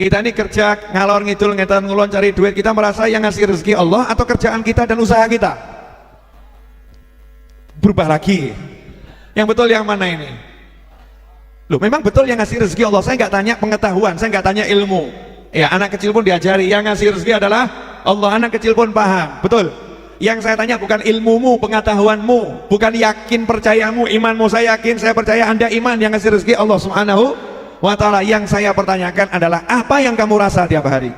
Kita ini kerja ngalor ngidul ngetan ngulon cari duit, kita merasa yang ngasih rezeki Allah atau kerjaan kita dan usaha kita? Berubah lagi. Yang betul yang mana ini? Loh, memang betul yang ngasih rezeki Allah. Saya nggak tanya pengetahuan, saya nggak tanya ilmu. Ya, anak kecil pun diajari yang ngasih rezeki adalah Allah, anak kecil pun paham. Betul. Yang saya tanya bukan ilmumu, pengetahuanmu, bukan yakin percayamu, imanmu. Saya yakin, saya percaya Anda iman yang ngasih rezeki Allah Subhanahu wa ta'ala. Yang saya pertanyakan adalah apa yang kamu rasa tiap hari?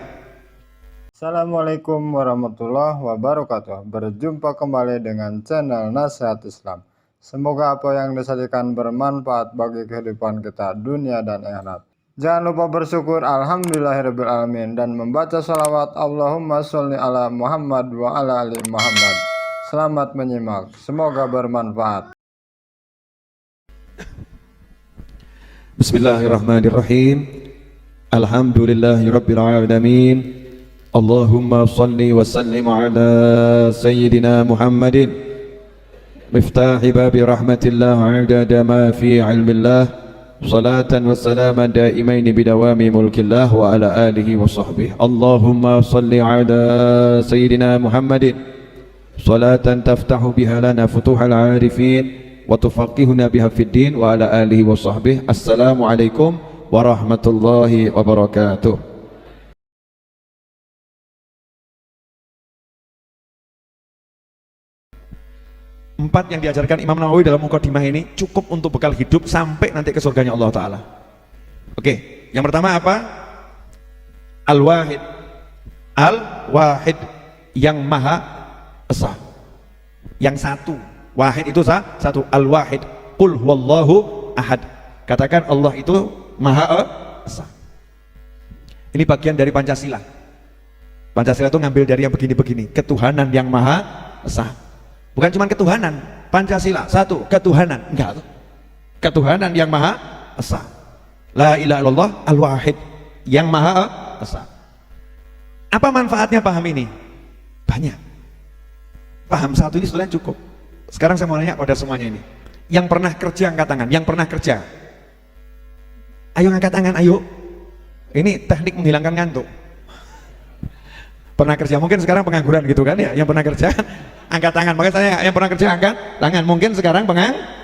Assalamualaikum warahmatullahi wabarakatuh. Berjumpa kembali dengan channel Nasihat Islam. Semoga apa yang disajikan bermanfaat bagi kehidupan kita dunia dan akhirat. Jangan lupa bersyukur alhamdulillahirrabbilalamin dan membaca sholawat Allahumma sholli ala Muhammad wa ala ali Muhammad. Selamat menyimak, semoga bermanfaat. Bismillahirrahmanirrahim. Alhamdulillahirabbil alamin. Allahumma shalli wa sallim ala sayyidina Muhammadin miftahi babi rahmatillah adada ma fi ilmillah, salatan wa salaman daimain bidawami mulkillah wa ala alihi wa sahbihi. Allahumma shalli ala sayyidina Muhammadin salatan taftahu biha lana futuhal arifin wa tufaqihuna biha fid din wa ala alihi wa sahbihi. Assalamualaikum warahmatullahi wabarakatuh. Empat yang diajarkan Imam Nawawi dalam Muqaddimah ini cukup untuk bekal hidup sampai nanti ke surganya Allah Ta'ala. Oke, yang pertama apa? Al-Wahid. Al-Wahid, yang Maha Esa, yang satu. Wahid itu satu. Al-Wahid. Qul huwallahu ahad. Katakan Allah itu Maha Esa. Ini bagian dari Pancasila. Pancasila itu ngambil dari yang begini-begini, ketuhanan yang Maha Esa. Bukan cuma ketuhanan, Pancasila satu, ketuhanan, enggak, ketuhanan yang Maha Esa. La ilaha illallah al-wahid, yang Maha Esa. Apa manfaatnya paham ini? Banyak. Paham satu ini sudah cukup. Sekarang saya mau nanya pada semuanya ini, yang pernah kerja angkat tangan, yang pernah kerja. Ayo angkat tangan, ayo. Ini teknik menghilangkan ngantuk. Pernah kerja, mungkin sekarang pengangguran gitu kan ya, yang pernah kerja angkat tangan. Makanya saya yang pernah kerja angkat tangan, mungkin sekarang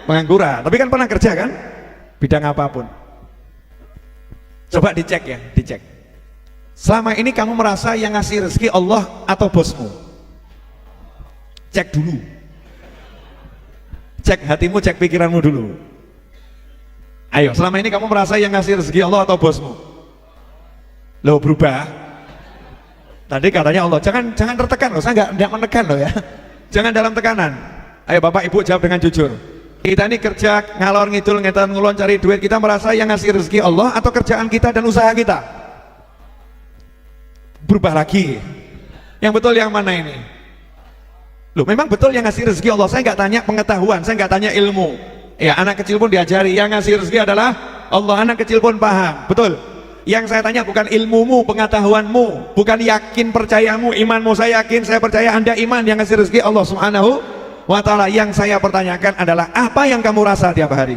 pengangguran, tapi kan pernah kerja kan, bidang apapun. Coba dicek ya, dicek selama ini kamu merasa yang ngasih rezeki Allah atau bosmu? Cek dulu, cek hatimu, cek pikiranmu dulu. Ayo, selama ini kamu merasa yang ngasih rezeki Allah atau bosmu? Loh, berubah. Tadi katanya Allah, jangan tertekan loh, saya nggak menekan loh ya, jangan dalam tekanan. Ayo Bapak Ibu jawab dengan jujur. Kita ini kerja ngalor ngidul ngetan ngulon cari duit, kita merasa yang ngasih rezeki Allah atau kerjaan kita dan usaha kita? Berubah lagi. Yang betul yang mana ini? Loh, memang betul yang ngasih rezeki Allah. Saya nggak tanya pengetahuan, saya nggak tanya ilmu. Ya, anak kecil pun diajari yang ngasih rezeki adalah Allah, anak kecil pun paham. Betul. Yang saya tanya bukan ilmumu, pengetahuanmu, bukan yakin percayamu, imanmu. Saya yakin, saya percaya Anda iman yang ngasih rezeki Allah Subhanahu wa ta'ala. Yang saya pertanyakan adalah apa yang kamu rasa tiap hari?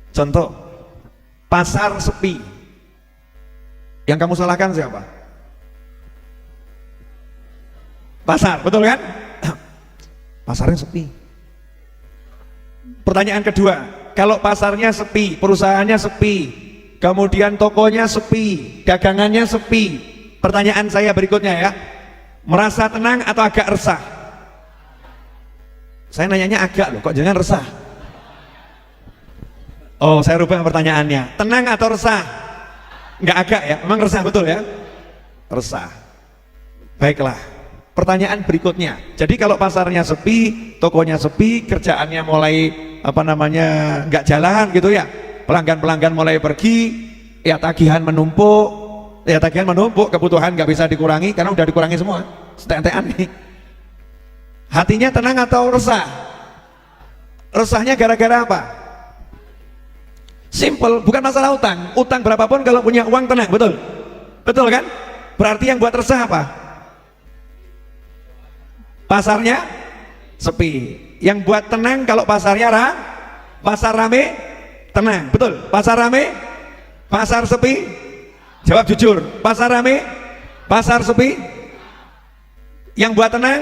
Contoh, pasar sepi, yang kamu salahkan siapa? Pasar, betul kan? Pasarnya sepi. Pertanyaan kedua, kalau pasarnya sepi, perusahaannya sepi, kemudian tokonya sepi, dagangannya sepi, pertanyaan saya berikutnya ya, merasa tenang atau agak resah? Saya nanyanya agak loh, kok jangan resah? Oh, saya rubah pertanyaannya, tenang atau resah? Enggak agak ya, memang resah, betul ya? Resah. Baiklah, pertanyaan berikutnya, jadi kalau pasarnya sepi, tokonya sepi, kerjaannya mulai nggak jalan gitu ya, pelanggan-pelanggan mulai pergi, ya tagihan menumpuk, kebutuhan nggak bisa dikurangi karena udah dikurangi semua, setentean nih. Hatinya tenang atau resah? Resahnya gara-gara apa? Simple, bukan masalah utang berapapun kalau punya uang tenang, betul kan? Berarti yang buat resah apa? Pasarnya sepi. Yang buat tenang kalau pasarnya pasar rame, tenang, betul. Pasar rame, pasar sepi. Jawab jujur, pasar rame, pasar sepi. Yang buat tenang,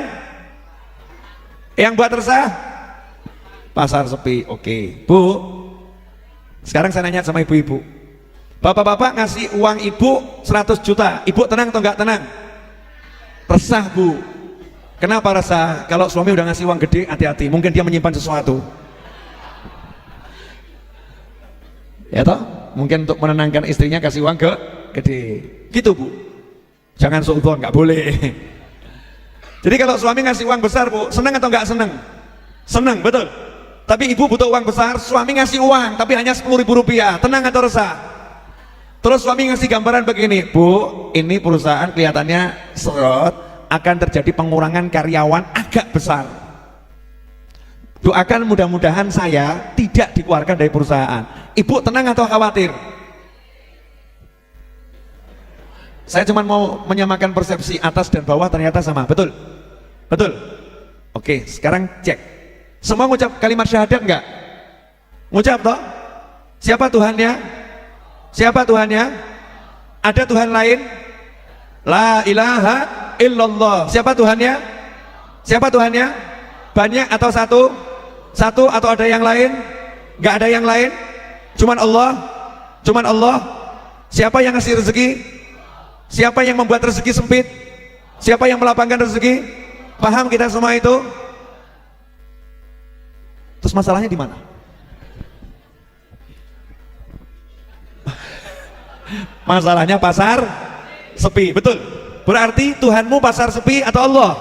yang buat resah, pasar sepi. Oke, Bu. Sekarang saya nanya sama ibu-ibu. Bapak-bapak ngasih uang ibu 100 juta. Ibu tenang atau enggak tenang? Resah, Bu. Kenapa resah? Kalau suami udah ngasih uang gede, hati-hati. Mungkin dia menyimpan sesuatu. Ya toh? Mungkin untuk menenangkan istrinya kasih uang gede. Gitu, Bu. Jangan suudzon, nggak boleh. Jadi kalau suami ngasih uang besar, Bu, senang atau nggak senang? Senang, betul. Tapi ibu butuh uang besar, suami ngasih uang tapi hanya 10.000 rupiah. Tenang atau resah? Terus suami ngasih gambaran begini, Bu, ini perusahaan kelihatannya seret, akan terjadi pengurangan karyawan agak besar. Doakan mudah-mudahan saya tidak dikeluarkan dari perusahaan. Ibu tenang atau khawatir? Saya cuma mau menyamakan persepsi atas dan bawah, ternyata sama, betul? Betul? Oke, sekarang cek. Semua ngucap kalimat syahadat enggak? Ngucap toh? Siapa Tuhannya? Siapa Tuhannya? Ada Tuhan lain? La ilaha illallah. Siapa Tuhannya? Siapa Tuhannya? Banyak atau satu? Satu atau ada yang lain? Enggak ada yang lain? Cuman Allah? Cuman Allah? Siapa yang ngasih rezeki? Siapa yang membuat rezeki sempit? Siapa yang melapangkan rezeki? Paham kita semua itu? Terus masalahnya di mana? Masalahnya pasar sepi, betul. Berarti Tuhanmu pasar sepi atau Allah?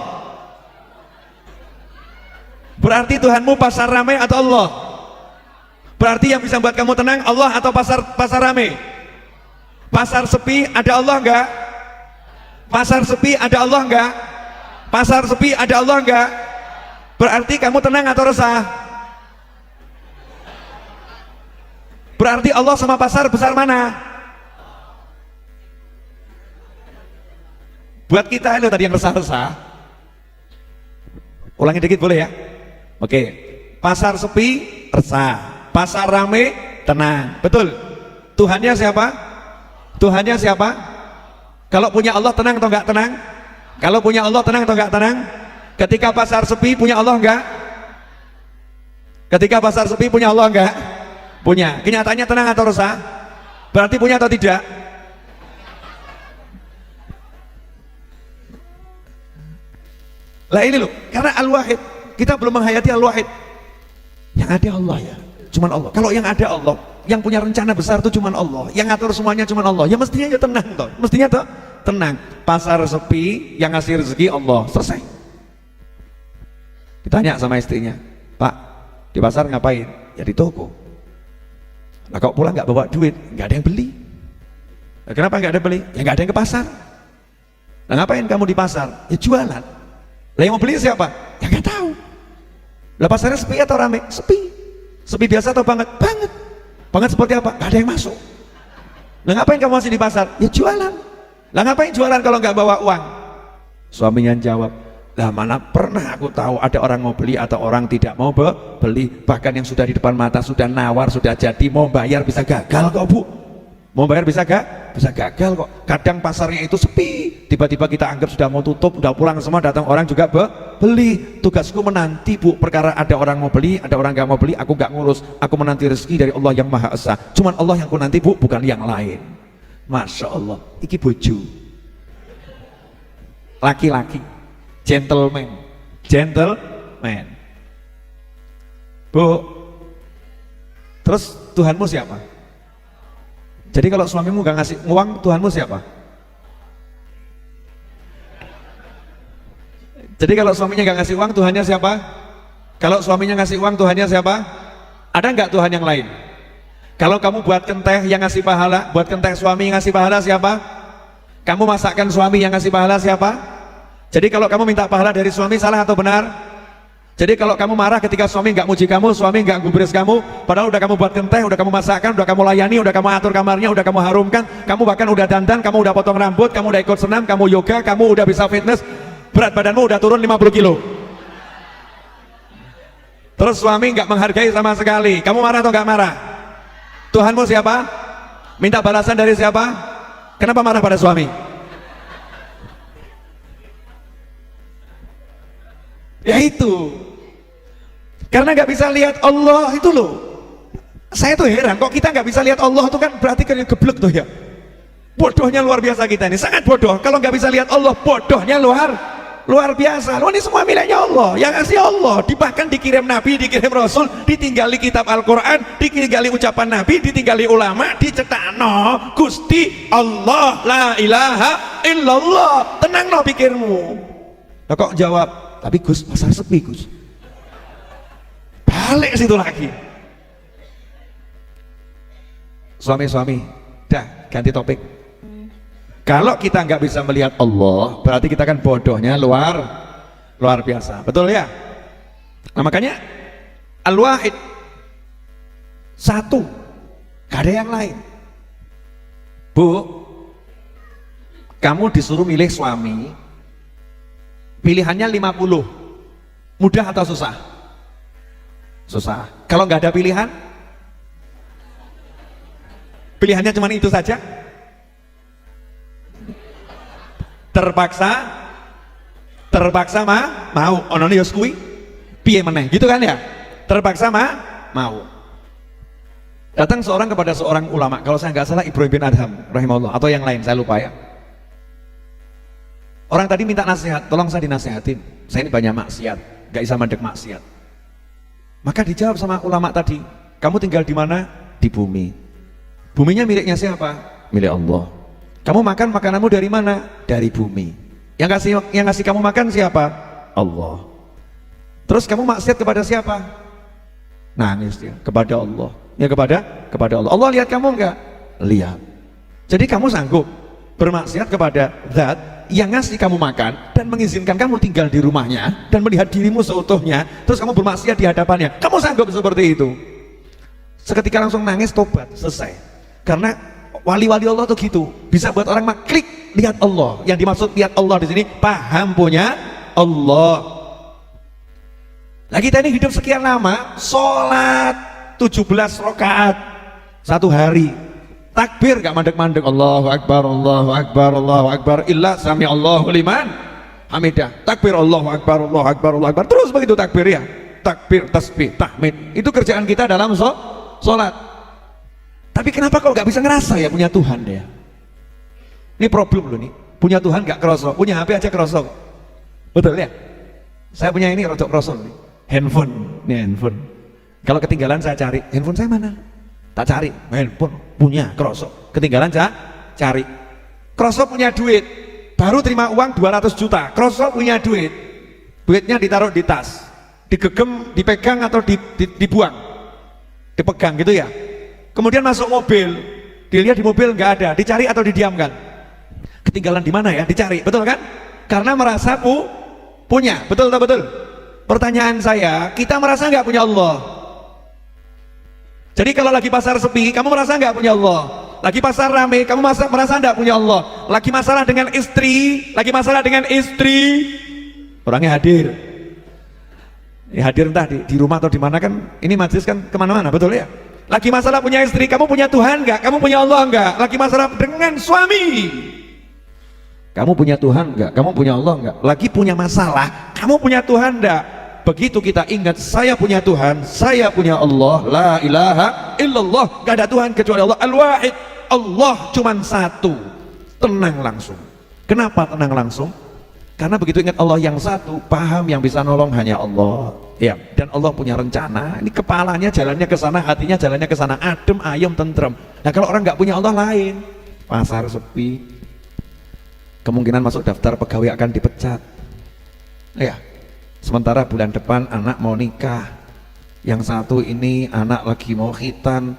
Berarti Tuhanmu pasar ramai atau Allah? Berarti yang bisa buat kamu tenang Allah atau pasar ramai? Pasar sepi ada Allah enggak? Pasar sepi ada Allah enggak? Pasar sepi ada Allah enggak? Berarti kamu tenang atau resah? Berarti Allah sama pasar besar mana? Buat kita itu tadi yang resah-resah. Ulangi dikit boleh ya? Oke. Pasar sepi resah, pasar rame tenang. Betul. Tuhannya siapa? Tuhannya siapa? Kalau punya Allah tenang atau enggak tenang? Kalau punya Allah tenang atau enggak tenang? Ketika pasar sepi punya Allah enggak? Ketika pasar sepi punya Allah enggak? Punya. Kenyataannya tenang atau resah? Berarti punya atau tidak? Lah ini loh, karena Al-Wahid, kita belum menghayati Al-Wahid. Yang ada Allah ya, cuman Allah. Kalau yang ada Allah, yang punya rencana besar itu cuman Allah, yang ngatur semuanya cuman Allah. Ya mestinya ya tenang toh, mestinya toh tenang. Pasar sepi, yang ngasih rezeki Allah, selesai. Ditanya sama istrinya, Pak, di pasar ngapain? Ya di toko. Nah kok pulang nggak bawa duit, nggak ada yang beli. Nah, kenapa nggak ada beli? Ya nggak ada yang ke pasar. Nah ngapain kamu di pasar? Ya jualan. Lah yang mau beli siapa? Ya nggak tahu. Lah pasarnya sepi atau rame? Sepi. Sepi biasa atau banget? Banget. Banget seperti apa? Gak ada yang masuk. Lah ngapain kamu masih di pasar? Ya jualan. Lah ngapain jualan kalau nggak bawa uang? Suaminya jawab, lah mana pernah aku tahu ada orang mau beli atau orang tidak mau beli. Bahkan yang sudah di depan mata sudah nawar, sudah jadi, mau bayar bisa gagal kok Bu. Mau bayar bisa gagal kok. Kadang pasarnya itu sepi, tiba-tiba kita anggap sudah mau tutup, udah pulang semua, datang orang juga beli. Tugasku menanti Bu, perkara ada orang mau beli, ada orang gak mau beli, aku gak ngurus. Aku menanti rezeki dari Allah yang Maha Esa. Cuman Allah yang ku nanti Bu, bukan yang lain. Masya Allah, iki bojo, laki-laki, gentleman. Bu, terus Tuhanmu siapa? Jadi kalau suamimu gak ngasih uang, Tuhanmu siapa? Jadi kalau suaminya gak ngasih uang, Tuhannya siapa? Kalau suaminya ngasih uang, Tuhannya siapa? Ada nggak Tuhan yang lain? Kalau kamu buat kenteh yang ngasih pahala, buat kenteh suami yang ngasih pahala siapa? Kamu masakkan suami yang ngasih pahala siapa? Jadi kalau kamu minta pahala dari suami, salah atau benar? Jadi kalau kamu marah ketika suami nggak muji kamu, suami nggak gubris kamu, padahal udah kamu buat kenteh, udah kamu masakkan, udah kamu layani, udah kamu atur kamarnya, udah kamu harumkan, kamu bahkan udah dandan, kamu udah potong rambut, kamu udah ikut senam, kamu yoga, kamu udah bisa fitness, berat badanmu udah turun 50 kilo. Terus suami nggak menghargai sama sekali, kamu marah atau nggak marah? Tuhanmu siapa? Minta balasan dari siapa? Kenapa marah pada suami? Ya itu, karena nggak bisa lihat Allah itu loh. Saya tuh heran, kok kita nggak bisa lihat Allah itu kan berarti kan geblek tuh ya. Bodohnya luar biasa kita ini, sangat bodoh. Kalau nggak bisa lihat Allah, bodohnya luar biasa. Loh, ini semua miliknya Allah, yang ngasih Allah. Bahkan dikirim Nabi, dikirim Rasul, ditinggali kitab Al-Quran, ditinggali ucapan Nabi, ditinggali ulama, dicetakno Gusti Allah, la ilaha illallah. Tenang no pikirmu. Nah, kok jawab, tapi Gus, pasar sepi Gus. Balik situ lagi. Suami-suami, dah ganti topik. Kalau kita nggak bisa melihat Allah, berarti kita kan bodohnya luar biasa, betul ya? Nah makanya Al-Wahid satu, gak ada yang lain. Bu, kamu disuruh milih suami, pilihannya 50, mudah atau susah? Susah. Kalau nggak ada pilihan, pilihannya cuma itu saja, terpaksa mau ono yo kuwi piye meneh gitu kan ya, terpaksa mau. Datang seorang kepada seorang ulama, kalau saya nggak salah Ibrahim bin Adham rahimahullah atau yang lain saya lupa ya. Orang tadi minta nasihat, tolong saya dinasihatin, saya ini banyak maksiat, nggak bisa mandek maksiat. Maka dijawab sama ulama tadi, kamu tinggal di mana? Di bumi. Buminya miliknya siapa? Milik Allah. Kamu makan makananmu dari mana? Dari bumi. Yang ngasih kamu makan siapa? Allah. Terus kamu maksiat kepada siapa? Nangis dia, kepada Allah. Ya kepada Allah. Allah lihat kamu enggak? Lihat. Jadi kamu sanggup bermaksiat kepada zat yang ngasih kamu makan dan mengizinkan kamu tinggal di rumahnya dan melihat dirimu seutuhnya, terus kamu bermaksiat di hadapannya. Kamu sanggup seperti itu? Seketika langsung nangis, tobat, selesai. Karena wali-wali Allah tuh gitu, bisa buat orang klik lihat Allah. Yang dimaksud lihat Allah di sini paham punya Allah. Nah kita ini hidup sekian lama, sholat 17 rakaat satu hari, takbir gak mandek-mandek, Allahu Akbar, Allahu Akbar, Allahu Akbar, illa sami Allahu liman hamidah, takbir Allahu Akbar, Allahu Akbar, Allahu Akbar, terus begitu takbir ya, takbir, tasbih, tahmid. Itu kerjaan kita dalam sholat. Tapi kenapa kau gak bisa ngerasa ya punya Tuhan ya? Ini problem loh nih, punya Tuhan gak kerosok, punya HP aja kerosok, betul ya? Saya punya ini rodok kerosok nih, handphone, ini handphone. Kalau ketinggalan saya cari, handphone saya mana? Tak cari, handphone punya kerosok, ketinggalan saya cari. Kerosok punya duit, baru terima uang 200 juta, kerosok punya duit, duitnya ditaruh di tas, digegem, dipegang atau dibuang, dipegang gitu ya. Kemudian masuk mobil, dilihat di mobil nggak ada, dicari atau didiamkan? Ketinggalan di mana ya? Dicari, betul kan? Karena merasa punya, betul tak betul? Pertanyaan saya, kita merasa nggak punya Allah? Jadi kalau lagi pasar sepi, kamu merasa nggak punya Allah? Lagi pasar rame, kamu merasa nggak punya Allah? Lagi masalah dengan istri, orangnya hadir. Ya hadir entah di rumah atau di mana kan? Ini majlis kan kemana-mana, betul ya? Lagi masalah punya istri, kamu punya Tuhan enggak? Kamu punya Allah enggak? Lagi masalah dengan suami, kamu punya Tuhan enggak? Kamu punya Allah enggak? Lagi punya masalah, kamu punya Tuhan enggak? Begitu kita ingat, saya punya Tuhan, saya punya Allah, la ilaha illallah, gak ada Tuhan kecuali Allah, Al-Wahid, Allah cuman satu, tenang langsung. Kenapa tenang langsung? Karena begitu ingat Allah yang satu, paham yang bisa nolong hanya Allah. Ya, dan Allah punya rencana. Ini kepalanya jalannya ke sana, hatinya jalannya ke sana, adem, ayem, tentrem. Nah, kalau orang nggak punya Allah lain, pasar sepi, kemungkinan masuk daftar pegawai akan dipecat. Ya, sementara bulan depan anak mau nikah, yang satu ini anak lagi mau khitan,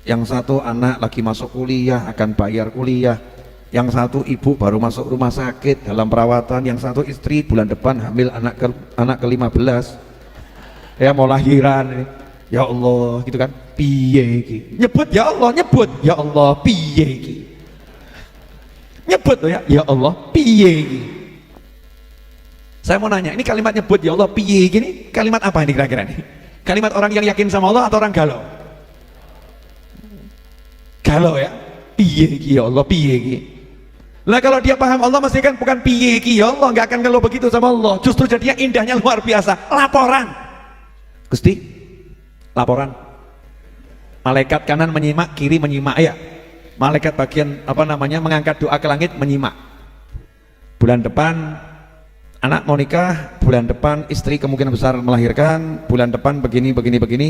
yang satu anak lagi masuk kuliah akan bayar kuliah, yang satu ibu baru masuk rumah sakit dalam perawatan, yang satu istri bulan depan hamil anak ke-15, ya mau lahiran ini. Ya Allah gitu kan, piye iki? Nyebut ya Allah piye iki? Nyebut ya Allah piye iki? Saya mau nanya, ini kalimat nyebut ya Allah piye iki ini kalimat apa ini kira-kira nih? Kalimat orang yang yakin sama Allah atau orang galau? Galau ya, piye iki ya Allah, piye iki. Lah kalau dia paham Allah mesti kan bukan piye iki ya Allah, nggak akan ngeluh begitu sama Allah. Justru jadinya indahnya luar biasa. Laporan. Gusti, laporan. Malaikat kanan menyimak, kiri menyimak ya. Malaikat bagian mengangkat doa ke langit menyimak. Bulan depan anak mau nikah, bulan depan istri kemungkinan besar melahirkan, bulan depan begini,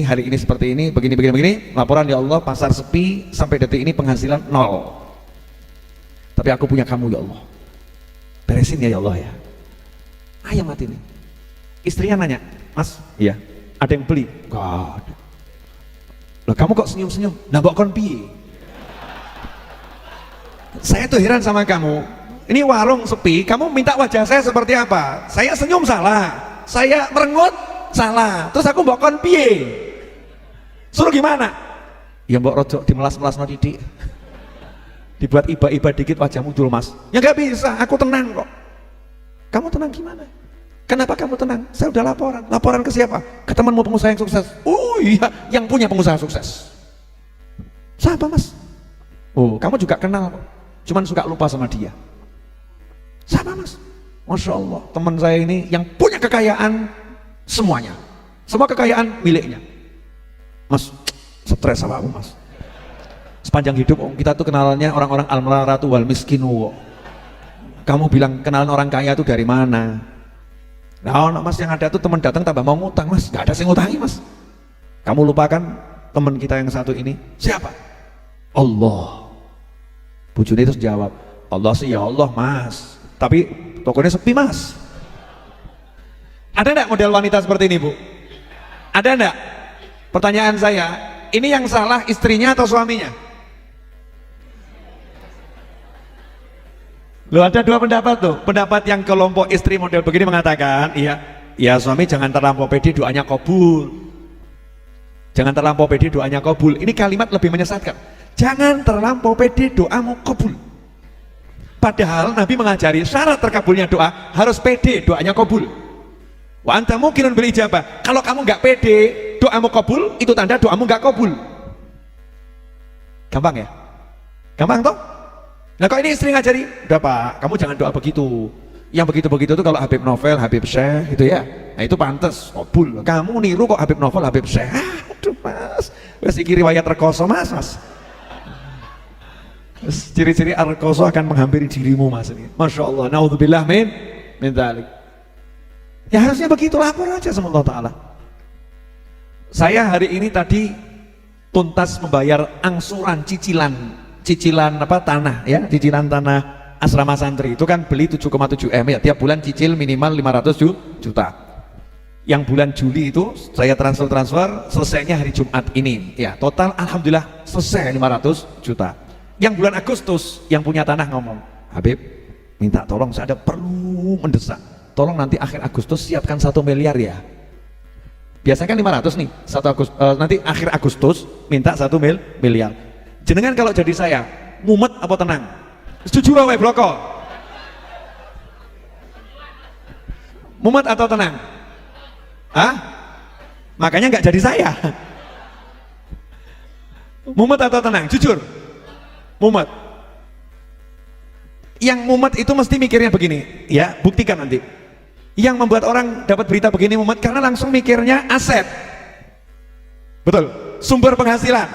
hari ini seperti ini, begini. Laporan ya Allah, pasar sepi, sampai detik ini penghasilan 0. Tapi aku punya kamu ya Allah, beresin ya Allah ya. Ayam mati nih. Istrinya nanya, Mas, iya, ada yang beli? Gak ada. Loh kamu kok senyum-senyum? Nah mbok kon piye? Saya tuh heran sama kamu. Ini warung sepi, kamu minta wajah saya seperti apa? Saya senyum salah, saya merengut salah, terus aku mbok kon piye? Suruh gimana? Ya mbok rojok dimelas-melas no didik, dibuat iba-iba dikit wajahmu dulu mas. Ya nggak bisa, aku tenang kok. Kamu tenang gimana? Kenapa kamu tenang? Saya udah laporan. Laporan ke siapa? Ke temanmu pengusaha yang sukses. Oh iya, yang punya pengusaha sukses. Siapa mas? Oh kamu juga kenal kok, cuman suka lupa sama dia. Siapa mas? Masya Allah, teman saya ini yang punya kekayaan semuanya, semua kekayaan miliknya. Mas, stres sama aku mas. Sepanjang hidup kita tuh kenalannya orang-orang al-maratu wal miskinu. Kamu bilang kenalan orang kaya itu dari mana? Nah mas yang ada tuh teman datang tambah mau ngutang mas, gak ada yang ngutangi mas. Kamu lupakan teman kita yang satu ini siapa? Allah. Bujuni terus jawab, Allah sih ya Allah mas, tapi tokonya sepi mas. Ada enggak model wanita seperti ini bu? Ada enggak? Pertanyaan saya, ini yang salah istrinya atau suaminya? Loh ada dua pendapat tuh. Pendapat yang kelompok istri model begini mengatakan, iya, ya suami jangan terlampau pede, doanya kabul. Jangan terlampau pede, doanya kabul. Ini kalimat lebih menyesatkan. Jangan terlampau pede, doamu kabul. Padahal Nabi mengajari syarat terkabulnya doa harus pede, doanya kabul. Wa anta mungkinun bil ijabah. Kalau kamu nggak pede, doamu kabul, itu tanda doamu nggak kabul. Gampang ya? Gampang toh? Nah kok ini istri ngajari, udah pak, kamu jangan doa begitu. Yang begitu-begitu tuh kalau Habib Novel, Habib Syekh itu ya, nah itu pantas, kabul. Kamu niru kok Habib Novel, Habib Syekh. Aduh mas, wes iki riwayat rekoso mas. Ciri-ciri rekoso akan menghampiri dirimu mas ini. Masya Allah, naudzubillah min dzalik. Ya harusnya begitu, lapor aja sama Allah Ta'ala. Saya hari ini tadi tuntas membayar angsuran cicilan tanah ya, cicilan tanah asrama santri itu kan beli 7,7 M ya, tiap bulan cicil minimal 500 juta. Yang bulan Juli itu saya transfer selesainya hari Jumat ini ya, total alhamdulillah selesai 500 juta. Yang bulan Agustus yang punya tanah ngomong, Habib minta tolong, saya ada perlu mendesak, tolong nanti akhir Agustus siapkan 1 miliar ya. Biasanya kan 500 nih, nanti akhir Agustus minta 1 miliar. Jenengan kalau jadi saya, mumet apa tenang? Jujur wae bloko. Mumet atau tenang? Hah? Makanya nggak jadi saya. Mumet atau tenang? Jujur. Mumet. Yang mumet itu mesti mikirnya begini, ya, buktikan nanti. Yang membuat orang dapat berita begini mumet karena langsung mikirnya aset. Betul. Sumber penghasilan.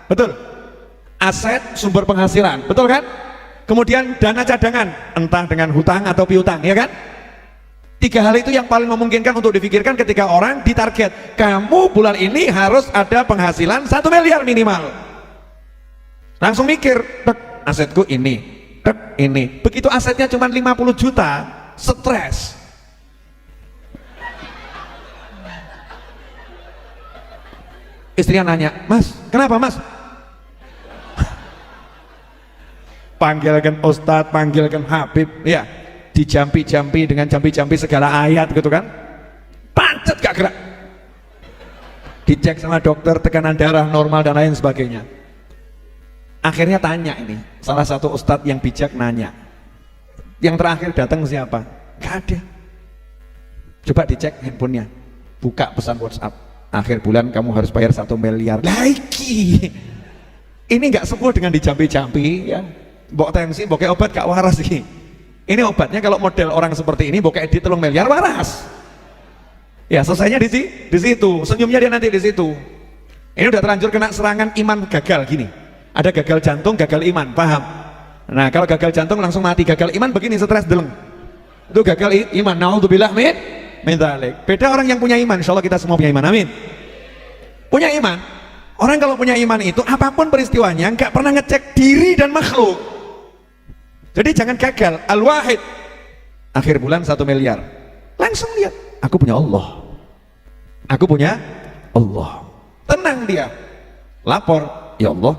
Betul. Aset, sumber penghasilan, betul kan? Kemudian dana cadangan, entah dengan hutang atau piutang, ya kan? 3 hal itu yang paling memungkinkan untuk dipikirkan ketika orang ditarget, kamu bulan ini harus ada penghasilan 1 miliar minimal. Langsung mikir, asetku ini, ini. Begitu asetnya cuma 50 juta, stres. Istrinya nanya, mas, kenapa mas? Panggilkan Ustadz, panggilkan Habib, ya, dijampi-jampi dengan jampi-jampi segala ayat gitu kan, pancet gak gerak, dicek sama dokter tekanan darah normal dan lain sebagainya. Akhirnya tanya ini, salah satu Ustadz yang bijak nanya, yang terakhir datang siapa? Gak ada. Coba dicek handphonenya, buka pesan WhatsApp, akhir bulan kamu harus bayar 1 miliar lagi. Ini nggak sembuh dengan dijampi-jampi ya. Mbok tensi, mbok obat gak waras sih. Ini obatnya kalau model orang seperti ini, mbok edit 3 miliar waras. Ya selesainya di situ, senyumnya dia nanti di situ. Ini udah terlanjur kena serangan iman gagal gini. Ada gagal jantung, gagal iman, paham? Nah kalau gagal jantung langsung mati, gagal iman begini stres deleng. Itu gagal iman. Naudzubillah min dzalik. Beda orang yang punya iman, insyaallah kita semua punya iman. Amin. Punya iman. Orang kalau punya iman itu apapun peristiwanya nggak pernah ngecek diri dan makhluk. Jadi jangan gagal. Al-Wahid akhir bulan 1 miliar. Langsung lihat, aku punya Allah. Aku punya Allah. Tenang dia. Lapor, ya Allah,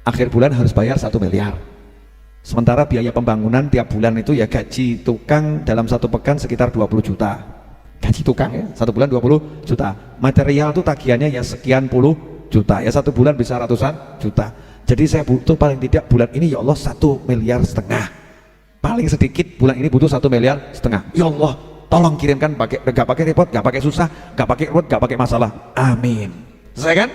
akhir bulan harus bayar 1 miliar. Sementara biaya pembangunan tiap bulan itu ya gaji tukang dalam 1 pekan sekitar 20 juta. Gaji tukang ya, 1 bulan 20 juta. Material tuh tagihannya ya sekian puluh juta. Ya 1 bulan bisa ratusan juta. Jadi saya butuh paling tidak bulan ini ya Allah 1,5 miliar. Paling sedikit bulan ini butuh 1,5 miliar. Ya Allah, tolong kirimkan pakai, gak pakai repot, gak pakai susah, gak pakai repot, gak pakai masalah. Amin. Selesai kan?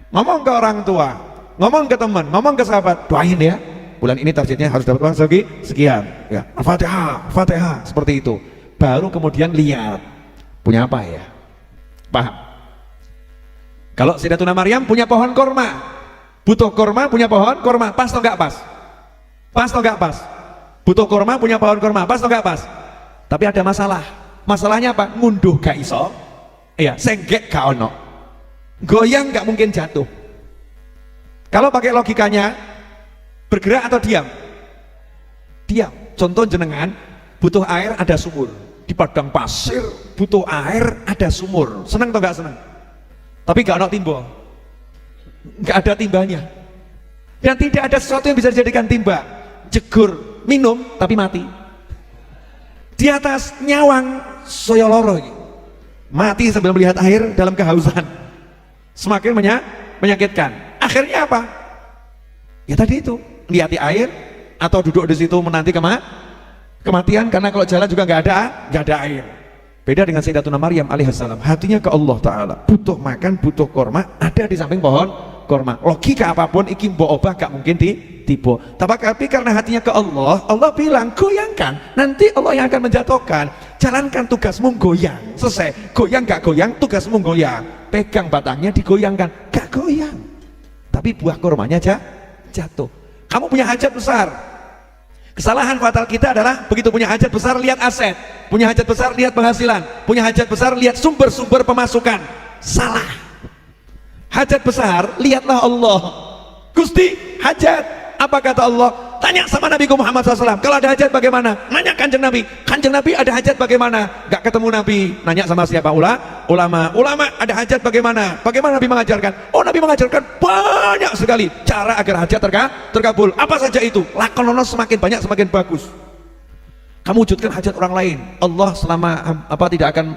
Ngomong ke orang tua, ngomong ke teman, ngomong ke sahabat, doain ya. Bulan ini targetnya harus dapat uang sekian. Ya, Al-Fatihah, Fatihah, seperti itu. Baru kemudian lihat punya apa ya. Paham? Kalau Sayyidatuna Maryam punya pohon korma, butuh korma, punya pohon korma, pas atau enggak pas? Pas atau enggak pas? Butuh korma, punya pohon korma, pas atau enggak pas? Tapi ada masalah. Masalahnya apa? Ngunduh gak iso. Iya, senggek gak ono. Goyang gak mungkin jatuh. Kalau pakai logikanya bergerak atau diam? Diam. Contoh jenengan butuh air, ada sumur. Di padang pasir butuh air, ada sumur. Senang atau enggak senang? Tapi gak ono timba. Gak ada timbanya. Dan tidak ada sesuatu yang bisa dijadikan timba. Jegur, minum tapi mati. Di atas nyawang soyoloro, mati sambil melihat air dalam kehausan. Semakin menyakitkan. Akhirnya apa? Ya tadi itu, lihati air atau duduk di situ menanti kematian, karena kalau jalan juga nggak ada air. Beda dengan Sayyidatuna Maryam alaihissalam, hatinya ke Allah Ta'ala, butuh makan, butuh korma, ada di samping pohon korma. Logika apapun iki mbok obah gak mungkin ditipu. Tapi karena hatinya ke Allah, Allah bilang goyangkan, nanti Allah yang akan menjatuhkan. Jalankan tugasmu goyang, selesai. Goyang gak goyang, tugasmu goyang. Pegang batangnya digoyangkan, gak goyang, tapi buah kormanya jatuh. Kamu punya hajat besar. Kesalahan fatal kita adalah begitu punya hajat besar lihat aset, punya hajat besar lihat penghasilan, punya hajat besar lihat sumber-sumber pemasukan. Salah. Hajat besar lihatlah Allah. Gusti, hajat apa kata Allah? Tanya sama Nabi Muhammad SAW, kalau ada hajat bagaimana? Nanya kanjeng Nabi ada hajat bagaimana? Gak ketemu Nabi, nanya sama siapa? Ulama ada hajat bagaimana? Bagaimana Nabi mengajarkan? Oh, Nabi mengajarkan banyak sekali cara agar hajat terkabul. Apa saja itu? Lakonono semakin banyak semakin bagus. Kamu wujudkan hajat orang lain. Allah tidak akan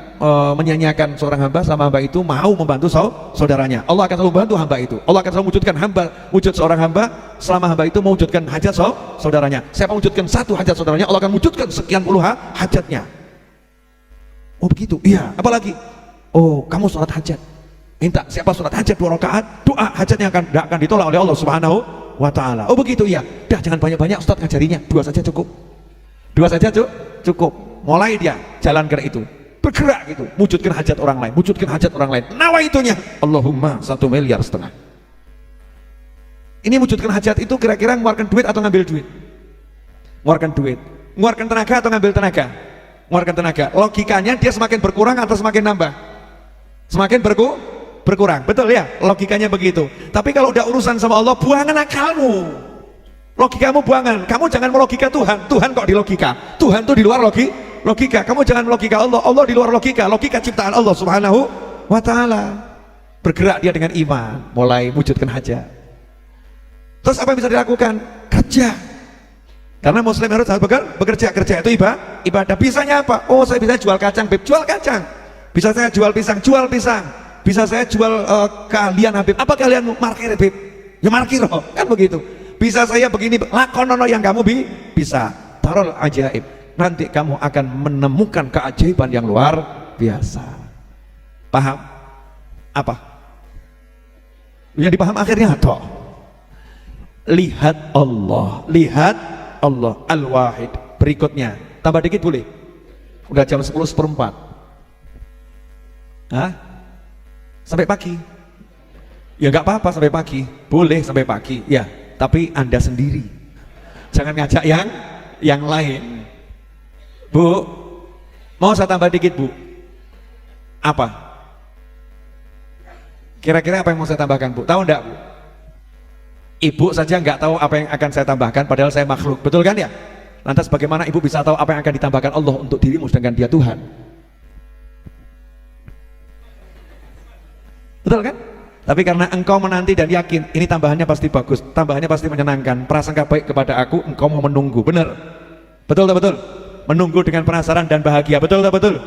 menyanyiakan seorang hamba selama hamba itu mau membantu saudaranya. Allah akan selalu membantu hamba itu. Allah akan selalu wujudkan wujud seorang hamba selama hamba itu mewujudkan hajat saudaranya. Siapa wujudkan satu hajat saudaranya, Allah akan wujudkan sekian puluh hajatnya. Oh begitu? Iya. Apalagi? Oh, kamu sholat hajat. Minta siapa sholat hajat 2 rakaat, doa hajatnya akan ditolak oleh Allah Subhanahu wa Ta'ala. Oh begitu? Iya. Dah jangan banyak-banyak Ustaz ngajarinya, 2 saja cukup. 2 saja cukup. Mulai dia jalankan itu, bergerak gitu, wujudkan hajat orang lain, wujudkan hajat orang lain. Nawaitunya Allahumma 1,5 miliar. Ini wujudkan hajat itu kira-kira mengeluarkan duit atau ngambil duit? Mengeluarkan duit. Mengeluarkan tenaga atau ngambil tenaga? Mengeluarkan tenaga. Logikanya dia semakin berkurang atau semakin nambah? Semakin berkurang. Betul ya? Logikanya begitu. Tapi kalau udah urusan sama Allah, buangan akalmu. Logikamu buangan. Kamu jangan melogika Tuhan. Tuhan kok di logika? Tuhan tuh di luar logika. Kamu jangan melogika Allah. Allah di luar logika. Logika ciptaan Allah Subhanahu wa Ta'ala. Bergerak dia dengan iman, mulai wujudkan hajat. Terus apa yang bisa dilakukan? Kerja. Karena Muslim harus bekerja. Kerja itu ibadah. Bisanya apa? Oh, saya bisa jual kacang, Beb. Jual kacang. Bisa saya jual pisang. Jual pisang. Bisa saya jual keahlian Habib. Apa keahlianmu? Markir, Beb. Ya markir, kan begitu. Bisa saya begini, lakonono yang kamu bisa. Tarol ajaib. Nanti kamu akan menemukan keajaiban yang luar biasa. Paham? Apa? Yang dipaham akhirnya toh. Lihat Allah, lihat Allah Al-Wahid. Berikutnya, tambah dikit boleh? Udah jam 10:04. Hah? Sampai pagi? Ya nggak apa-apa sampai pagi, boleh sampai pagi, ya. Tapi Anda sendiri, jangan ngajak yang lain. Bu, mau saya tambah dikit bu? Apa? Kira-kira apa yang mau saya tambahkan bu? Tahu enggak bu? Ibu saja nggak tahu apa yang akan saya tambahkan, padahal saya makhluk, betul kan ya? Lantas bagaimana ibu bisa tahu apa yang akan ditambahkan Allah untuk dirimu sedangkan dia Tuhan? Betul kan? Tapi karena engkau menanti dan yakin ini tambahannya pasti bagus, tambahannya pasti menyenangkan, prasangka baik kepada aku, engkau mau menunggu, benar? Betul tak betul? Menunggu dengan penasaran dan bahagia, betul tak betul?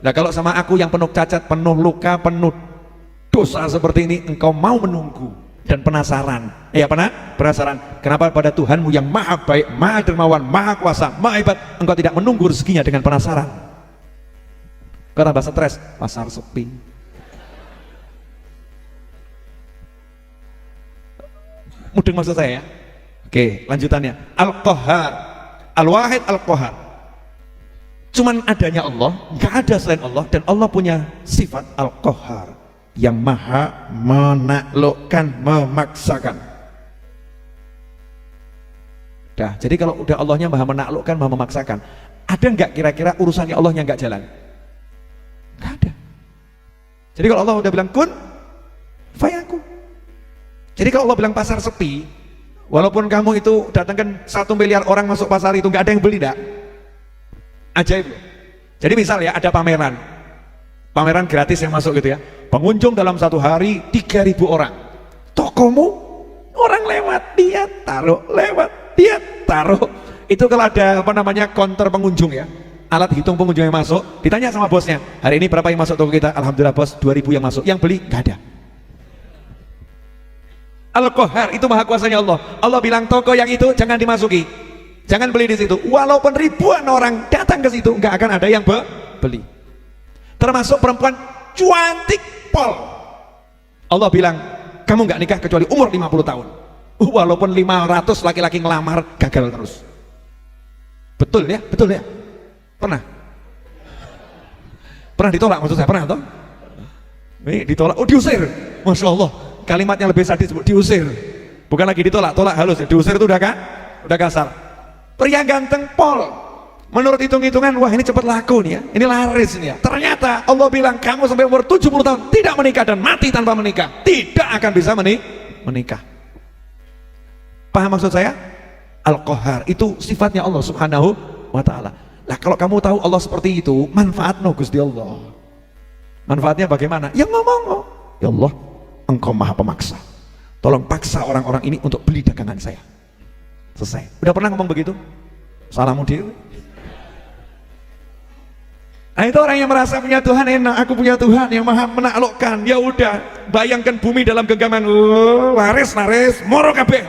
Nah kalau sama aku yang penuh cacat, penuh luka, penuh dosa seperti ini, engkau mau menunggu dan penasaran, ya penasaran. Kenapa pada Tuhanmu yang maha baik, maha dermawan, maha kuasa, maha hebat, engkau tidak menunggu rezekinya dengan penasaran? Kau tambah stres, pasar sepi. Mudeng maksud saya ya? Oke, lanjutannya Al-Qahhar, Al-Wahid Al-Qahhar. Cuman adanya Allah, nggak ada selain Allah, dan Allah punya sifat Al-Qahhar yang maha menaklukkan, memaksakan. Dah, jadi kalau udah Allahnya maha menaklukkan, maha memaksakan, ada nggak kira-kira urusannya Allahnya nggak jalan? Nggak ada. Jadi kalau Allah udah bilang kun fayakun. Jadi kalau Allah bilang pasar sepi, walaupun kamu itu datangkan 1 miliar orang masuk pasar itu nggak ada yang beli, enggak? Ajaib. Jadi misal ya ada pameran gratis yang masuk gitu ya, pengunjung dalam 1 hari 3.000 orang, tokomu orang lewat dia taruh, lewat dia taruh. Itu kalau ada apa namanya counter pengunjung ya, alat hitung pengunjung yang masuk, ditanya sama bosnya, hari ini berapa yang masuk toko kita? Alhamdulillah bos, 2.000 yang masuk, yang beli nggak ada. Al-Qahhar itu maha kuasanya Allah. Allah bilang toko yang itu jangan dimasuki, jangan beli di situ. Walaupun ribuan orang datang ke situ, nggak akan ada yang beli. Termasuk perempuan cantik pol. Allah bilang kamu nggak nikah kecuali umur 50 tahun. Walaupun 500 laki-laki ngelamar gagal terus. Betul ya, betul ya. Pernah ditolak maksud saya, pernah toh? Ini ditolak, oh diusir, masya Allah. Kalimatnya lebih sadis, diusir, bukan lagi ditolak, tolak halus, diusir itu udah kasar. Pria ganteng pol, menurut hitung-hitungan, wah ini cepat laku nih ya, ini laris nih ya. Ternyata Allah bilang kamu sampai umur 70 tahun tidak menikah dan mati tanpa menikah, tidak akan bisa menikah. Paham maksud saya? Al-Qahhar itu sifatnya Allah subhanahu wa ta'ala. Nah kalau kamu tahu Allah seperti itu, manfaat no Gusti Allah. Manfaatnya bagaimana? Ya ngomong, ya Allah Engkau maha pemaksa, tolong paksa orang-orang ini untuk beli dagangan saya. Selesai. Udah pernah ngomong begitu? Salamu dewi. Nah itu orang yang merasa punya Tuhan enak, aku punya Tuhan yang maha menaklukkan. Ya udah, bayangkan bumi dalam genggaman, laris, moro kabeh.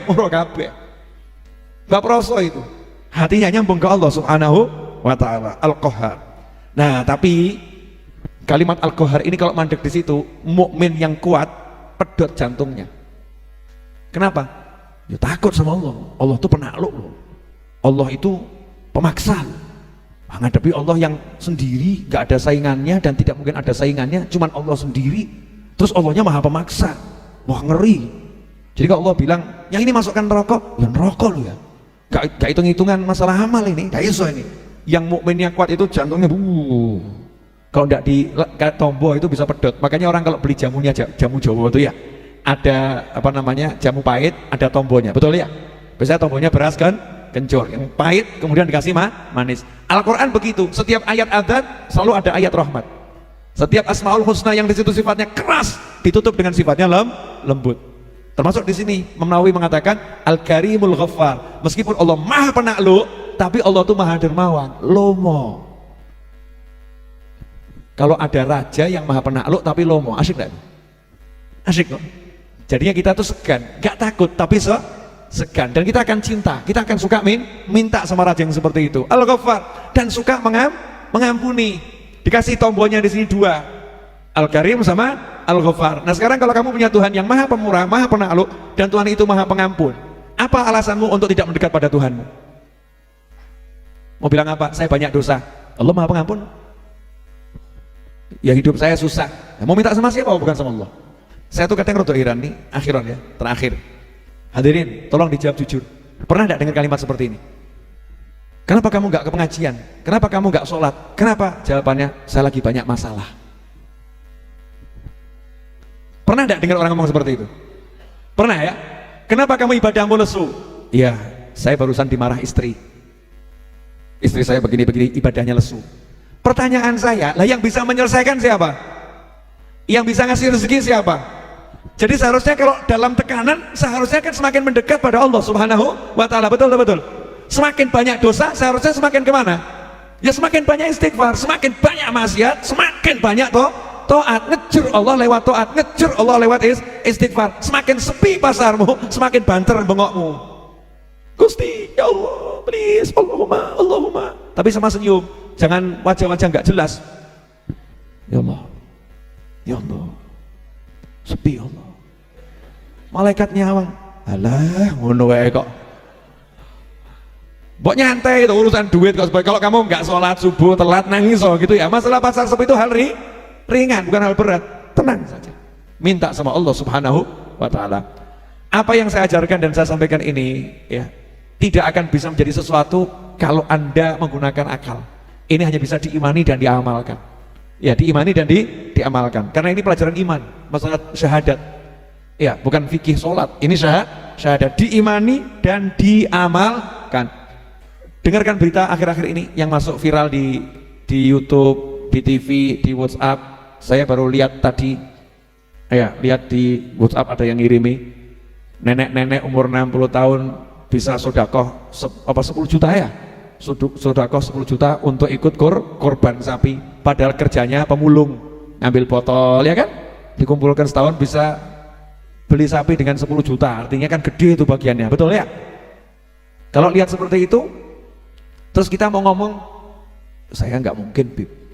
Gak proso itu. Hatinya nyambung ke Allah subhanahu wa ta'ala. Al-Qahhar. Nah tapi kalimat Al-Qahhar ini kalau mandek di situ, mukmin yang kuat pedot jantungnya. Kenapa? Ya takut sama Allah. Allah itu penakluk loh. Allah itu pemaksa. Menghadapi Allah yang sendiri, gak ada saingannya dan tidak mungkin ada saingannya, cuman Allah sendiri. Terus Allahnya maha pemaksa. Wah ngeri. Jadi kalau Allah bilang, yang ini masukkan neraka, ya neraka loh ya. Gak hitung-hitungan masalah amal ini, gak iso ini. Yang mukmin yang kuat itu jantungnya kalau tidak di tombol itu bisa pedot. Makanya orang kalau beli jamunya, jamu Jawa itu ya ada apa namanya, jamu pahit ada tombolnya, betul ya? Biasanya tombolnya beras kan kencur, yang pahit kemudian dikasih manis. Al-Quran begitu, setiap ayat adzan selalu ada ayat rahmat. Setiap asmaul husna yang di situ sifatnya keras ditutup dengan sifatnya lembut. Termasuk di sini Imam Nawawi mengatakan Al-Karimul Ghaffar. Meskipun Allah maha penakluk, tapi Allah itu maha dermawan, lomo. Kalau ada raja yang maha penakluk tapi lomo, asyik gak? Asyik kok. Jadinya kita tuh segan, gak takut tapi segan, dan kita akan cinta, kita akan suka minta sama raja yang seperti itu. Al-Ghaffar, dan suka mengampuni. Dikasih tombolnya di sini 2, Al-Karim sama Al-Ghaffar. Nah sekarang kalau kamu punya Tuhan yang maha pemurah, maha penakluk, dan Tuhan itu maha pengampun, Apa alasanmu untuk tidak mendekat pada Tuhanmu? Mau bilang apa? Saya banyak dosa. Allah Maha Pengampun. Ya hidup saya susah. Ya, mau minta sama siapa? Bukan sama Allah. Saya tuh kadang rodo heran nih, akhiran ya, terakhir. Hadirin, tolong dijawab jujur. Pernah tidak dengar kalimat seperti ini? Kenapa kamu nggak ke pengajian? Kenapa kamu nggak sholat? Kenapa? Jawabannya, saya lagi banyak masalah. Pernah tidak dengar orang ngomong seperti itu? Pernah ya? Kenapa kamu ibadahmu lesu? Iya, saya barusan dimarah istri. Istri saya begini-begini, ibadahnya lesu. Pertanyaan saya, lah yang bisa menyelesaikan siapa? Yang bisa ngasih rezeki siapa? Jadi seharusnya kalau dalam tekanan, seharusnya kan semakin mendekat pada Allah Subhanahu wa Ta'ala. Betul, betul. Semakin banyak dosa, seharusnya semakin kemana? Ya semakin banyak istighfar, semakin banyak maksiat, semakin banyak taat, ngejur Allah lewat taat, ngejur Allah lewat istighfar. Semakin sepi pasarmu, semakin banter bengokmu. Gusti, ya Allah, please, Allahumma. Tapi sama senyum, jangan wajah-wajah nggak jelas. Ya Allah, sepi ya Allah. Malaikat nyawang, alah, ngono wae kok. Mbok nyantai itu urusan duit kok. Kalau kamu nggak sholat subuh telat nangis gitu ya. Masalah pasar sepi itu hal ringan, bukan hal berat. Tenang saja, minta sama Allah Subhanahu wa Ta'ala. Apa yang saya ajarkan dan saya sampaikan ini ya, tidak akan bisa menjadi sesuatu kalau Anda menggunakan akal. Ini hanya bisa diimani dan diamalkan. Ya, diimani dan diamalkan. Karena ini pelajaran iman, masalah syahadat. Ya, bukan fikih sholat. Ini syahadat, diimani dan diamalkan. Dengarkan berita akhir-akhir ini yang masuk viral di YouTube, di TV, di WhatsApp. Saya baru lihat tadi, ya lihat di WhatsApp ada yang ngirimi nenek-nenek umur 60 tahun bisa sodakoh 10 juta ya, sodakoh 10 juta untuk ikut korban sapi, padahal kerjanya pemulung, ngambil botol ya kan, dikumpulkan setahun bisa beli sapi dengan 10 juta, artinya kan gede itu bagiannya, betul ya? Kalau lihat seperti itu, terus kita mau ngomong, saya nggak mungkin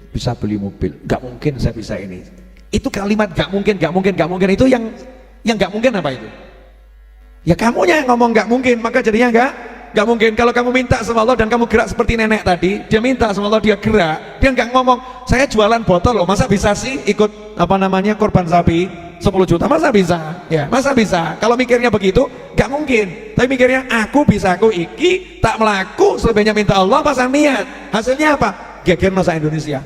bisa beli mobil, nggak mungkin saya bisa ini. Itu kalimat nggak mungkin itu yang nggak mungkin apa itu? Ya kamunya yang ngomong nggak mungkin, maka jadinya nggak mungkin. Kalau kamu minta sama Allah dan kamu gerak seperti nenek tadi, dia minta sama Allah, dia gerak, dia nggak ngomong, saya jualan botol loh, masa bisa sih ikut korban sapi 10 juta, masa bisa? Ya, masa bisa? Kalau mikirnya begitu, nggak mungkin. Tapi mikirnya, aku bisa, aku iki, tak melaku, selebihnya minta Allah, pasang niat. Hasilnya apa? Geger masa Indonesia.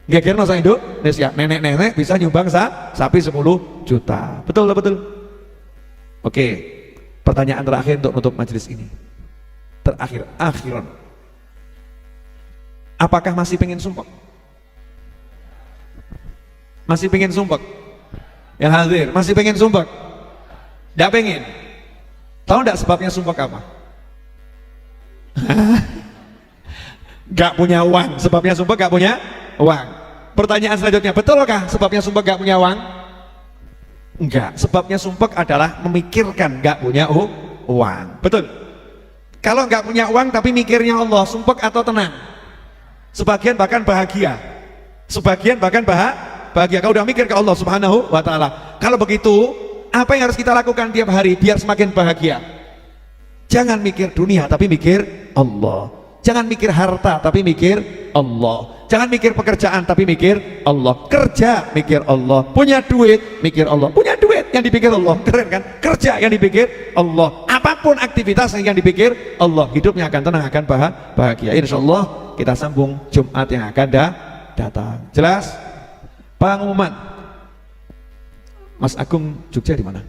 Geger masa Indonesia. Nenek-nenek bisa nyumbang sapi 10 juta. Betul. Oke, pertanyaan terakhir untuk menutup majelis ini. Akhiran. Apakah masih pengen sumpah? Masih pengen sumpah? Yang hadir, masih pengen sumpah? Tidak pengen? Tahu tidak sebabnya sumpah apa? Gak punya uang, sebabnya sumpah gak punya uang. Pertanyaan selanjutnya, betulkah sebabnya sumpah gak punya uang? Enggak, sebabnya sumpah adalah memikirkan gak punya uang. Betul? Kalau gak punya uang tapi mikirnya Allah, sumpah atau tenang? Sebagian bahkan bahagia. Sebagian bahkan bahagia. Kau udah mikir ke Allah Subhanahu wa Ta'ala. Kalau begitu, apa yang harus kita lakukan tiap hari biar semakin bahagia? Jangan mikir dunia tapi mikir Allah. Jangan mikir harta tapi mikir Allah. Jangan mikir pekerjaan tapi mikir Allah. Kerja mikir Allah. Punya duit mikir Allah. Punya duit yang dipikir Allah. Keren kan? Kerja yang dipikir Allah. Apapun aktivitas yang dipikir Allah, hidupnya akan tenang, akan bahagia. Insya Allah kita sambung Jumat yang akan datang. Jelas? Pengumuman. Mas Agung Jogja di mana?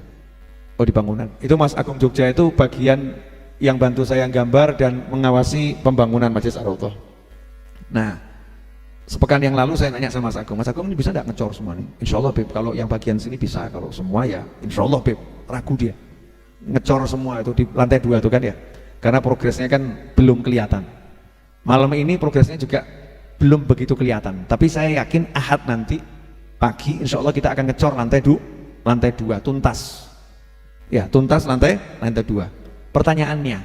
Oh, di bangunan. Itu Mas Agung Jogja itu bagian yang bantu saya gambar dan mengawasi pembangunan Masjid Ar-Raudhah. Nah, sepekan yang lalu saya nanya sama Mas Agung ini bisa nggak ngecor semua nih? Insya Allah Beb, kalau yang bagian sini bisa, kalau semua ya Insya Allah Beb, ragu dia ngecor semua itu di lantai 2 itu kan ya, karena progresnya kan belum kelihatan. Malam ini progresnya juga belum begitu kelihatan, tapi saya yakin Ahad nanti pagi Insya Allah kita akan ngecor lantai 2 tuntas ya, tuntas lantai 2. Pertanyaannya,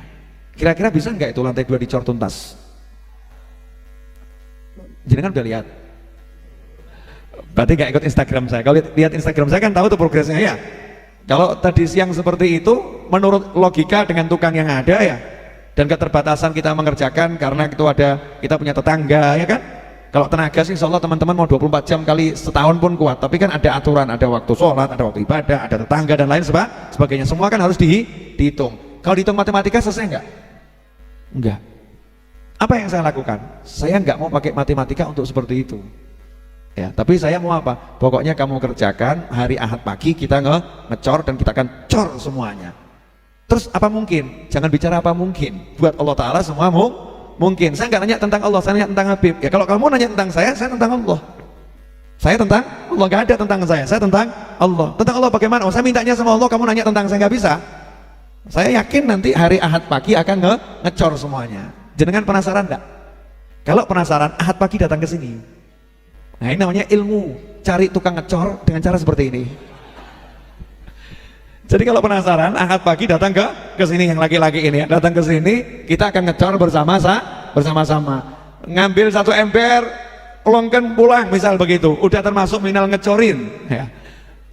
kira-kira bisa nggak itu lantai 2 dicor tuntas? Jenengan udah lihat? Berarti nggak ikut Instagram saya. Kalau lihat Instagram saya kan tahu tuh progresnya ya. Kalau tadi siang seperti itu, menurut logika dengan tukang yang ada ya, dan keterbatasan kita mengerjakan karena itu ada, kita punya tetangga ya kan. Kalau tenaga sih insya Allah teman-teman mau 24 jam kali setahun pun kuat, tapi kan ada aturan, ada waktu sholat, ada waktu ibadah, ada tetangga dan lain sebagainya, semua kan harus dihitung. Kalau dihitung matematika selesai enggak? Enggak. Apa yang saya lakukan? Saya enggak mau pakai matematika untuk seperti itu ya, tapi saya mau apa? Pokoknya kamu kerjakan, hari Ahad pagi kita ngecor dan kita akan cor semuanya. Terus apa mungkin? Jangan bicara apa mungkin, buat Allah Ta'ala semua mungkin. Saya nggak nanya tentang Allah, saya nanya tentang Habib. Ya kalau kamu nanya tentang saya tentang Allah. Saya tentang Allah, nggak ada tentang saya tentang Allah. Tentang Allah bagaimana? Oh, saya mintanya sama Allah, kamu nanya tentang saya, nggak bisa. Saya yakin nanti hari Ahad pagi akan ngecor semuanya. Jenengan penasaran nggak? Kalau penasaran, Ahad pagi datang ke sini. Nah ini namanya ilmu, cari tukang ngecor dengan cara seperti ini. Jadi kalau penasaran, Ahad pagi datang ke sini, yang laki-laki ini ya, datang ke sini, kita akan ngecor bersama-sama. Ngambil 1 ember, longken pulang misal begitu, udah termasuk minal ngecorin ya.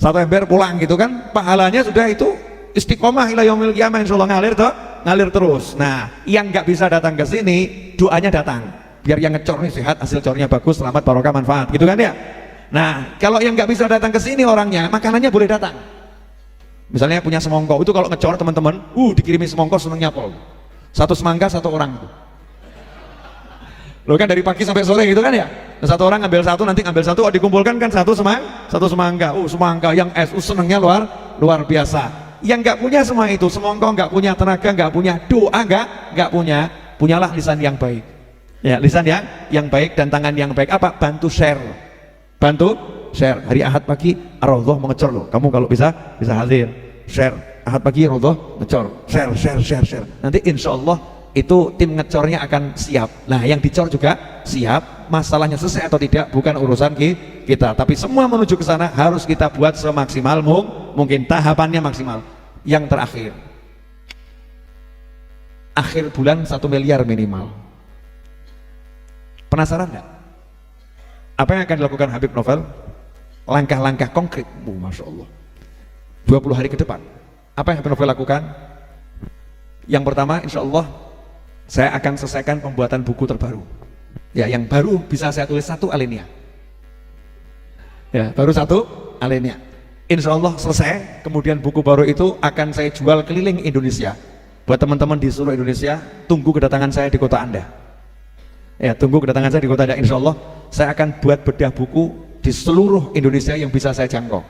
1 ember pulang gitu kan, pahalanya sudah itu istiqomah ila yaumil qiyamah, insyaallah ngalir terus. Nah, yang nggak bisa datang ke sini, doanya datang. Biar yang ngecor nih sehat, hasil cornya bagus, selamat, barokah, manfaat, gitu kan ya. Nah, kalau yang nggak bisa datang ke sini orangnya, makanannya boleh datang. Misalnya punya semongko, itu kalau ngecor teman-teman, dikirimi semongko senengnya pol. 1 semangka 1 orang. Lo kan dari pagi sampai sore gitu kan ya. Nah, 1 orang ngambil 1, nanti ngambil 1, dikumpulkan kan 1 semangka. Semangka yang senengnya luar biasa. Yang nggak punya semua itu, semongko nggak punya, tenaga nggak punya, doa nggak punya, punyalah lisan yang baik. Ya, lisan yang baik dan tangan yang baik. Apa? Bantu share. Hari Ahad pagi Ar-Raudhah mengecor loh. Kamu kalau bisa hadir. Share. Ahad pagi Ar-Raudhah ngecor. Share. Nanti insya Allah itu tim ngecornya akan siap. Nah, yang dicor juga siap. Masalahnya selesai atau tidak bukan urusan kita. Tapi semua menuju ke sana harus kita buat semaksimal mungkin. Tahapannya maksimal. Yang terakhir, akhir bulan 1 miliar minimal. Penasaran nggak? Apa yang akan dilakukan Habib Novel? Langkah-langkah konkret, Masya Allah. 20 hari ke depan. Apa yang Habib Novel lakukan? Yang pertama, insya Allah saya akan selesaikan pembuatan buku terbaru. Ya, yang baru bisa saya tulis 1 alinea. Ya, baru 1 alinea. Insya Allah selesai. Kemudian buku baru itu akan saya jual keliling Indonesia. Buat teman-teman di seluruh Indonesia, tunggu kedatangan saya di kota Anda. Ya, tunggu kedatangan saya di kota Anda. Insya Allah saya akan buat bedah buku di seluruh Indonesia yang bisa saya jangkau.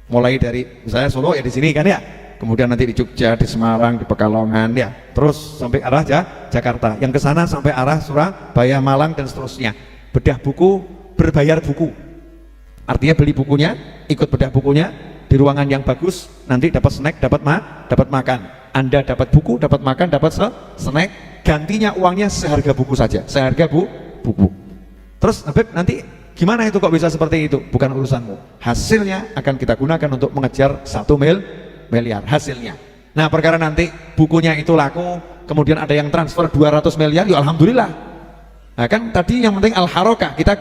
Mulai dari misalnya Solo ya di sini kan ya, kemudian nanti di Jogja, di Semarang, di Pekalongan ya, terus sampai arah Jakarta, yang ke sana sampai arah Surabaya, Malang dan seterusnya. Bedah buku, berbayar buku. Artinya beli bukunya, ikut bedah bukunya di ruangan yang bagus, nanti dapat snack, dapat makan. Anda dapat buku, dapat makan, dapat snack, gantinya uangnya seharga buku saja, seharga buku. Terus Habib nanti gimana itu kok bisa seperti itu? Bukan urusanmu. Hasilnya akan kita gunakan untuk mengejar 1 miliar hasilnya. Nah, perkara nanti bukunya itu laku, kemudian ada yang transfer 200 miliar, ya alhamdulillah. Nah kan tadi yang penting al-harokah, kita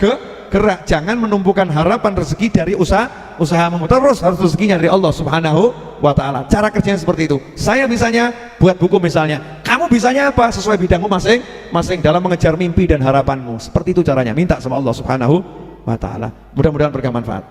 gerak, jangan menumpukan harapan rezeki dari usahamu, terus harus rezekinya dari Allah Subhanahu wa ta'ala. Cara kerjanya seperti itu. Saya bisanya buat buku misalnya, kamu bisanya apa? Sesuai bidangmu masing-masing dalam mengejar mimpi dan harapanmu. Seperti itu caranya, minta sama Allah Subhanahu wa ta'ala. Mudah-mudahan bermanfaat.